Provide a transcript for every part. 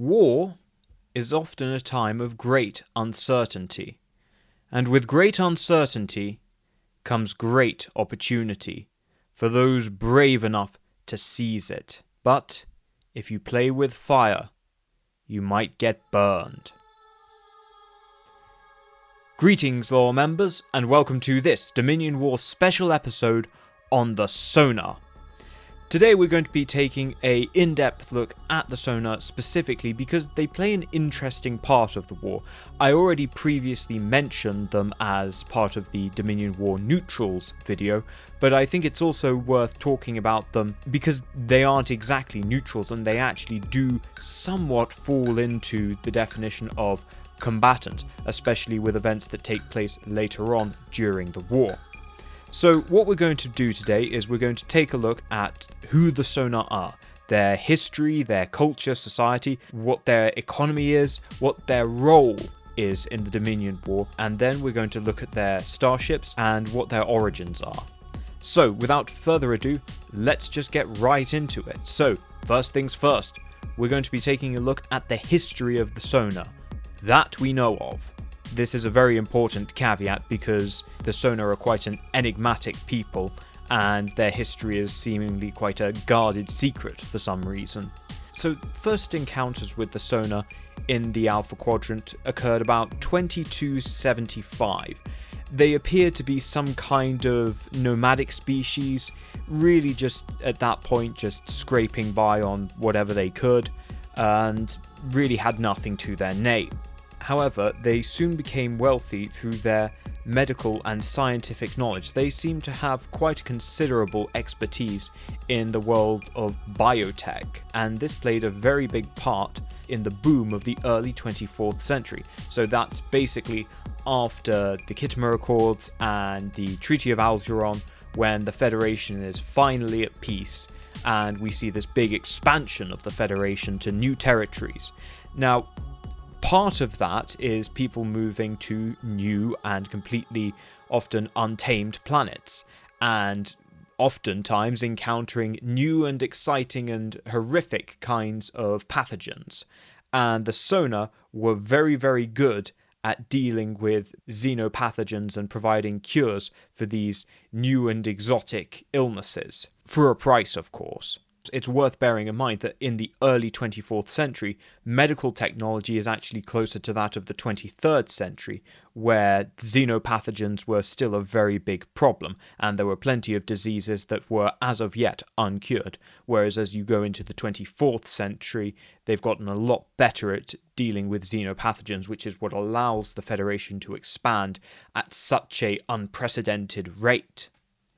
War is often a time of great uncertainty, and with great uncertainty comes great opportunity for those brave enough to seize it. But if you play with fire, you might get burned. Greetings, lore members, and welcome to this Dominion War special episode on the Sonar. Today we're going to be taking an in-depth look at the Sonar specifically because they play an interesting part of the war. I already previously mentioned them as part of the Dominion War Neutrals video, but I think it's also worth talking about them because they aren't exactly neutrals and they actually do somewhat fall into the definition of combatant, especially with events that take place later on during the war. So what we're going to do today is we're going to take a look at who the Sonar are, their history, their culture, society, what their economy is, what their role is in the Dominion War, and then we're going to look at their starships and what their origins are. So without further ado, let's just get right into it. So first things first, we're going to be taking a look at the history of the Sonar, that we know of. This is a very important caveat because the Sonar are quite an enigmatic people and their history is seemingly quite a guarded secret for some reason. So first encounters with the Sonar in the Alpha Quadrant occurred about 2275. They appear to be some kind of nomadic species, really just at that point just scraping by on whatever they could and really had nothing to their name. However, they soon became wealthy through their medical and scientific knowledge. They seem to have quite considerable expertise in the world of biotech, and this played a very big part in the boom of the early 24th century. So that's basically after the Khitomer Accords and the Treaty of Algeron, when the Federation is finally at peace, and we see this big expansion of the Federation to new territories. Now, part of that is people moving to new and completely often untamed planets, and oftentimes encountering new and exciting and horrific kinds of pathogens. And the Sonar were very, very good at dealing with xenopathogens and providing cures for these new and exotic illnesses, for a price, of course. It's worth bearing in mind that in the early 24th century, medical technology is actually closer to that of the 23rd century, where xenopathogens were still a very big problem, and there were plenty of diseases that were as of yet uncured, whereas as you go into the 24th century, they've gotten a lot better at dealing with xenopathogens, which is what allows the Federation to expand at such an unprecedented rate.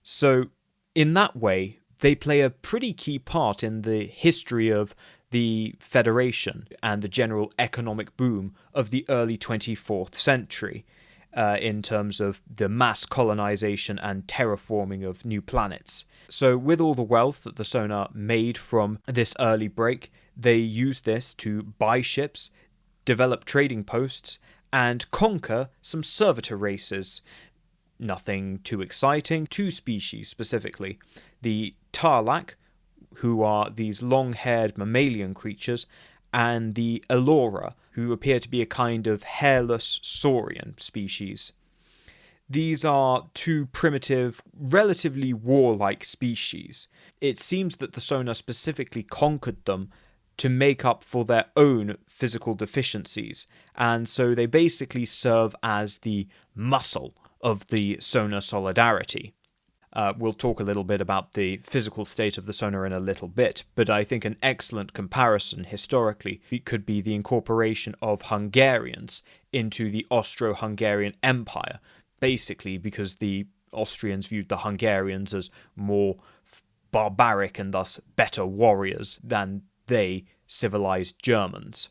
So, in that way, they play a pretty key part in the history of the Federation and the general economic boom of the early 24th century in terms of the mass colonization and terraforming of new planets. So with all the wealth that the Sonar made from this early break, they used this to buy ships, develop trading posts, and conquer some servitor races. Nothing too exciting, 2 species specifically. The Tarlac, who are these long-haired mammalian creatures, and the Elora, who appear to be a kind of hairless saurian species. These are 2 primitive, relatively warlike species. It seems that the Sonar specifically conquered them to make up for their own physical deficiencies, and so they basically serve as the muscle of the Sonar solidarity. We'll talk a little bit about the physical state of the Sonar in a little bit, but I think an excellent comparison historically could be the incorporation of Hungarians into the Austro-Hungarian Empire, basically because the Austrians viewed the Hungarians as more barbaric and thus better warriors than they civilized Germans.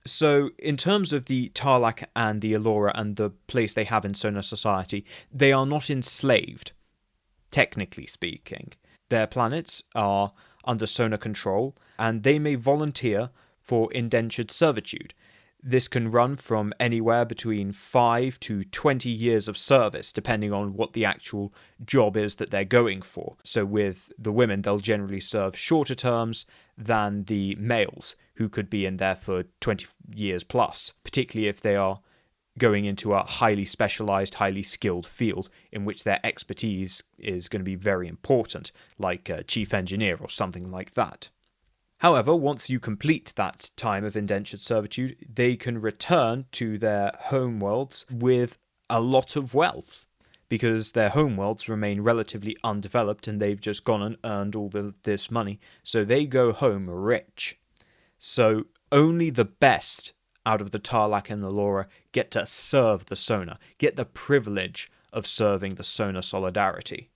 So, in terms of the Tarlac and the Elora and the place they have in Sonar society, they are not enslaved, technically speaking. Their planets are under Sonar control, and they may volunteer for indentured servitude. This can run from anywhere between 5 to 20 years of service, depending on what the actual job is that they're going for. So with the women, they'll generally serve shorter terms than the males, who could be in there for 20 years plus, particularly if they are going into a highly specialized, highly skilled field in which their expertise is going to be very important, like a chief engineer or something like that. However, once you complete that time of indentured servitude, they can return to their homeworlds with a lot of wealth, because their homeworlds remain relatively undeveloped and they've just gone and earned all this money, so they go home rich. So only the best out of the Tarlac and the Laura get to serve the Sona, get the privilege of serving the Sona Solidarity.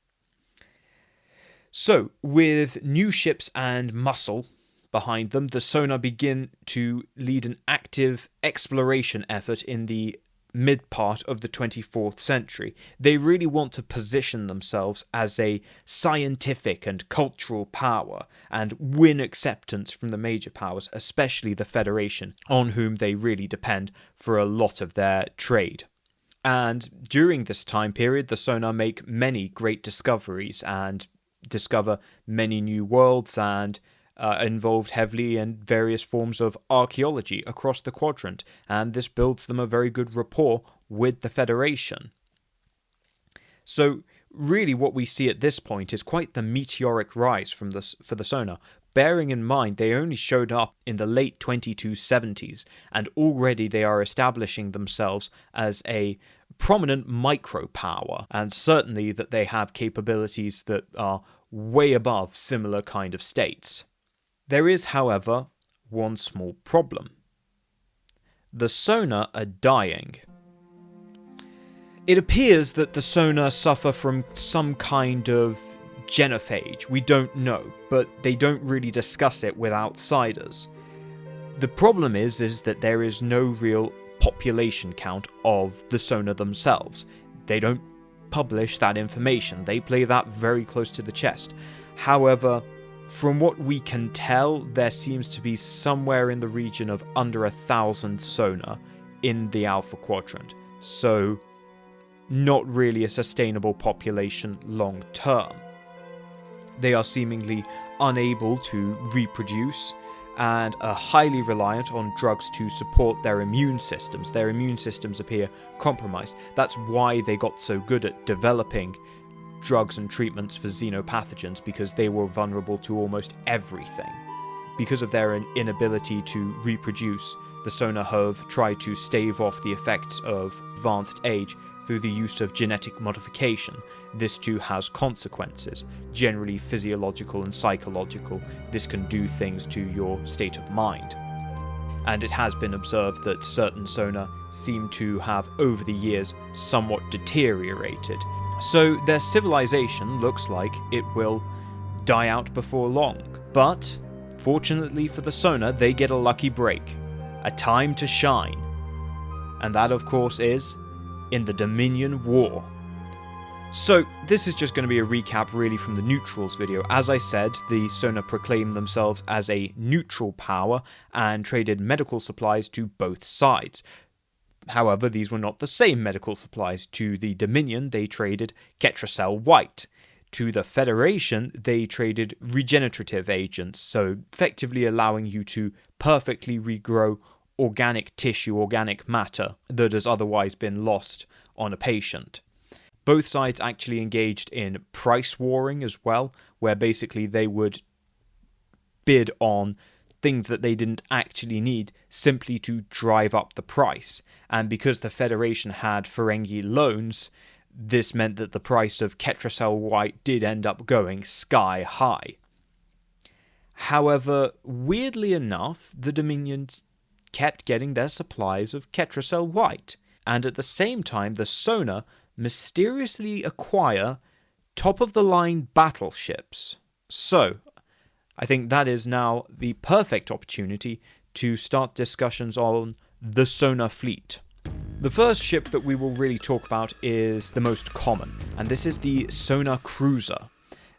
So, with new ships and muscle behind them, the Sona begin to lead an active exploration effort in the mid-part of the 24th century. They really want to position themselves as a scientific and cultural power and win acceptance from the major powers, especially the Federation, on whom they really depend for a lot of their trade. And during this time period, the Sona make many great discoveries and discover many new worlds and involved heavily in various forms of archaeology across the quadrant, and this builds them a very good rapport with the Federation. So really what we see at this point is quite the meteoric rise for the Sona, bearing in mind they only showed up in the late 2270s, and already they are establishing themselves as a prominent micropower, and certainly that they have capabilities that are way above similar kind of states. There is, however, one small problem. The Sona are dying. It appears that the Sona suffer from some kind of genophage. We don't know, but they don't really discuss it with outsiders. The problem is that there is no real population count of the Sona themselves. They don't publish that information. They play that very close to the chest. However, from what we can tell, there seems to be somewhere in the region of under 1,000 Sona in the Alpha Quadrant, so not really a sustainable population long term. They are seemingly unable to reproduce and are highly reliant on drugs to support their immune systems. Their immune systems appear compromised. That's why they got so good at developing drugs and treatments for xenopathogens, because they were vulnerable to almost everything. Because of their inability to reproduce, the Sona have tried to stave off the effects of advanced age through the use of genetic modification. This too has consequences, generally physiological and psychological. This can do things to your state of mind. And it has been observed that certain Sona seem to have over the years somewhat deteriorated. So their civilization looks like it will die out before long. But, fortunately for the Sona, they get a lucky break. A time to shine. And that, of course, is in the Dominion War. So, this is just going to be a recap really from the Neutrals video. As I said, the Sona proclaimed themselves as a neutral power and traded medical supplies to both sides. However, these were not the same medical supplies. To the Dominion, they traded Ketracel White. To the Federation, they traded regenerative agents, so effectively allowing you to perfectly regrow organic tissue, organic matter that has otherwise been lost on a patient. Both sides actually engaged in price warring as well, where basically they would bid on things that they didn't actually need simply to drive up the price. And because the Federation had Ferengi loans, this meant that the price of Ketracel White did end up going sky high. However, weirdly enough, the Dominions kept getting their supplies of Ketracel White, and at the same time the Sona mysteriously acquire top-of-the-line battleships. So, I think that is now the perfect opportunity to start discussions on the Sona fleet. The first ship that we will really talk about is the most common, and this is the Sona Cruiser.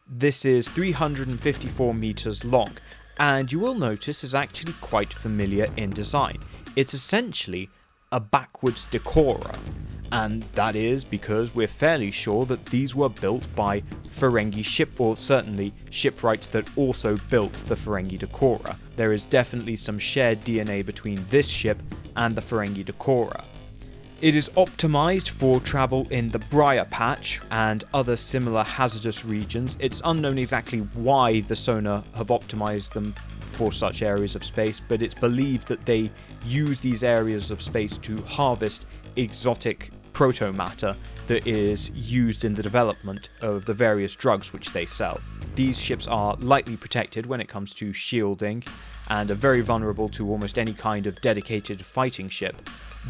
This is 354 meters long, and you will notice is actually quite familiar in design. It's essentially a backwards decorer, and that is because we're fairly sure that these were built by Ferengi ship, or certainly shipwrights that also built the Ferengi decorer. There is definitely some shared DNA between this ship and the Ferengi decorer. It is optimized for travel in the Briar Patch and other similar hazardous regions. It's unknown exactly why the Sonar have optimized them for such areas of space, but it's believed that they use these areas of space to harvest exotic protomatter that is used in the development of the various drugs which they sell. These ships are lightly protected when it comes to shielding and are very vulnerable to almost any kind of dedicated fighting ship,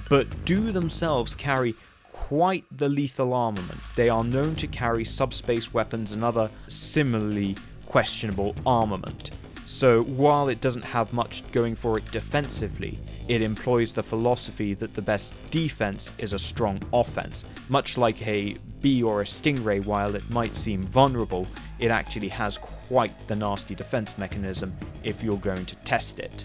but do themselves carry quite the lethal armament. They are known to carry subspace weapons and other similarly questionable armament. So while it doesn't have much going for it defensively, it employs the philosophy that the best defense is a strong offense. Much like a bee or a stingray, while it might seem vulnerable, it actually has quite the nasty defense mechanism if you're going to test it.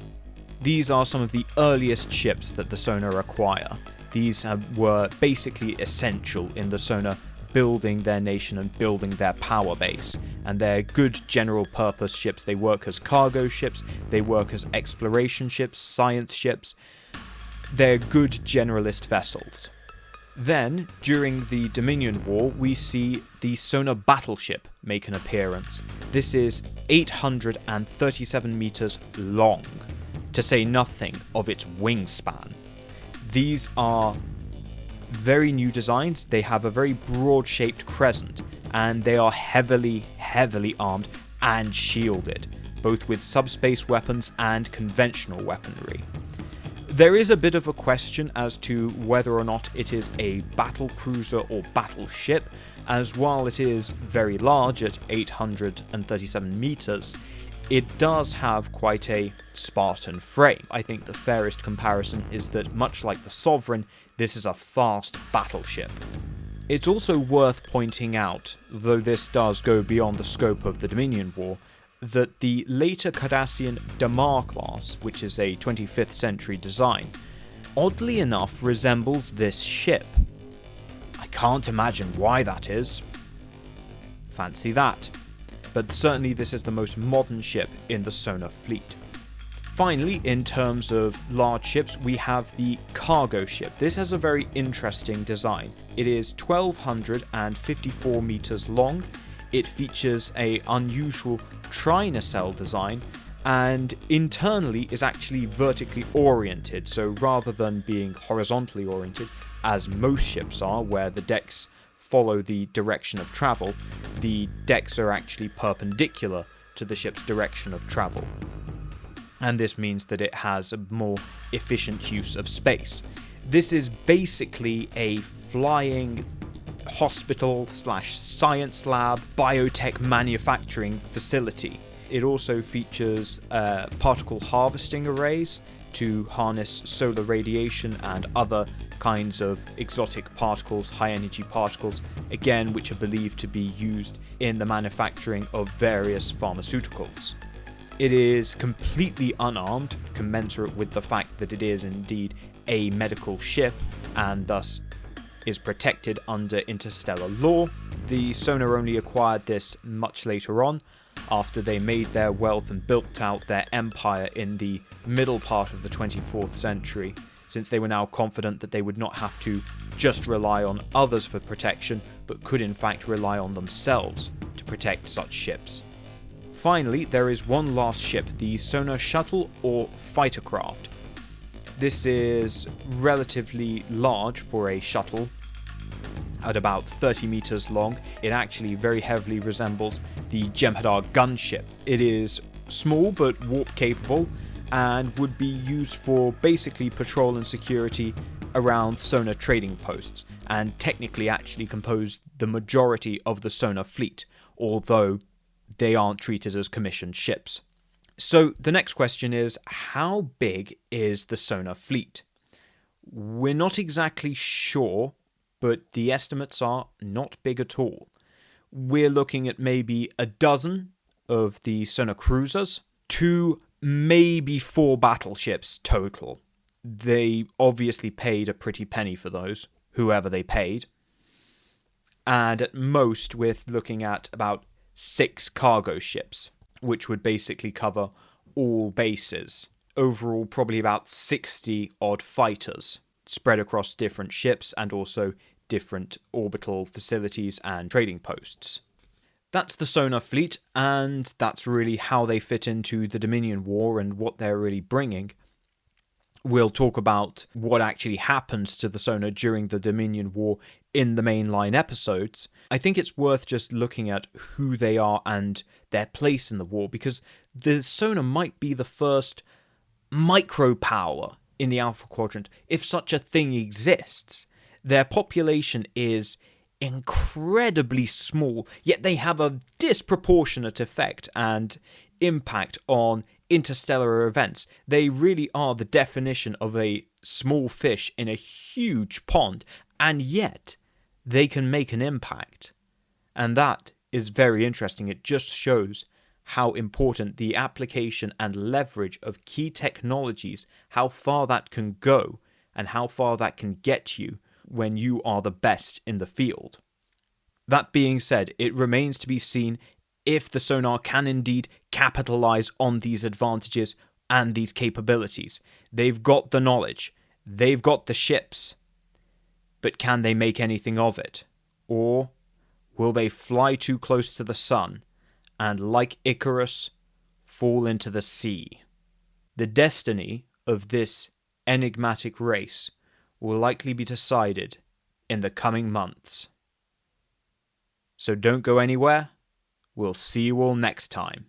These are some of the earliest ships that the Sonar acquire. These were basically essential in the Sonar building their nation and building their power base, and they're good general purpose ships. They work as cargo ships, they work as exploration ships, science ships. They're good generalist vessels. Then, during the Dominion War, we see the Sonar battleship make an appearance. This is 837 meters long, to say nothing of its wingspan. These are very new designs. They have a very broad-shaped crescent, and they are heavily armed and shielded, both with subspace weapons and conventional weaponry. There is a bit of a question as to whether or not it is a battle cruiser or battleship, as while it is very large at 837 meters, it does have quite a Spartan frame. I think the fairest comparison is that, much like the Sovereign, this is a fast battleship. It's also worth pointing out, though this does go beyond the scope of the Dominion War, that the later Cardassian Damar class, which is a 25th century design, oddly enough resembles this ship. I can't imagine why that is. Fancy that. But certainly this is the most modern ship in the Sonar fleet. Finally, in terms of large ships, we have the cargo ship. This has a very interesting design. It is 1,254 meters long. It features an unusual trinacelle design, and internally is actually vertically oriented. So rather than being horizontally oriented, as most ships are, where the decks follow the direction of travel, the decks are actually perpendicular to the ship's direction of travel. And this means that it has a more efficient use of space. This is basically a flying hospital / science lab biotech manufacturing facility. It also features particle harvesting arrays to harness solar radiation and other kinds of exotic particles, high energy particles, again, which are believed to be used in the manufacturing of various pharmaceuticals. It is completely unarmed, commensurate with the fact that it is indeed a medical ship and thus is protected under interstellar law. The Sonar only acquired this much later on, after they made their wealth and built out their empire in the middle part of the 24th century, since they were now confident that they would not have to just rely on others for protection, but could in fact rely on themselves to protect such ships. Finally, there is one last ship, the Sonar Shuttle or fighter craft. This is relatively large for a shuttle, at about 30 meters long. It actually very heavily resembles the Jem'Hadar gunship. It is small but warp capable and would be used for basically patrol and security around Sonar trading posts, and technically actually compose the majority of the Sonar fleet, although they aren't treated as commissioned ships. So the next question is, how big is the Sonar fleet? We're not exactly sure, but the estimates are not big at all. We're looking at maybe a dozen of the Sonar cruisers, 2, maybe 4 battleships total. They obviously paid a pretty penny for those, whoever they paid. And at most, we're looking at about 6 cargo ships, which would basically cover all bases. Overall, probably about 60 odd fighters spread across different ships and also different orbital facilities and trading posts. That's the sonar fleet, and that's really how they fit into the Dominion War and what they're really bringing. We'll talk about what actually happens to the sonar during the Dominion War in the mainline episodes. I think it's worth just looking at who they are and their place in the war, because the sonar might be the first micro power in the Alpha Quadrant, if such a thing exists. Their population is incredibly small, yet they have a disproportionate effect and impact on interstellar events. They really are the definition of a small fish in a huge pond, and yet they can make an impact. And that is very interesting. It just shows how important the application and leverage of key technologies, how far that can go, and how far that can get you when you are the best in the field. That being said, it remains to be seen if the sonar can indeed capitalize on these advantages and these capabilities. They've got the knowledge, they've got the ships, but can they make anything of it? Or will they fly too close to the sun and, like Icarus, fall into the sea? The destiny of this enigmatic race will likely be decided in the coming months. So don't go anywhere. We'll see you all next time.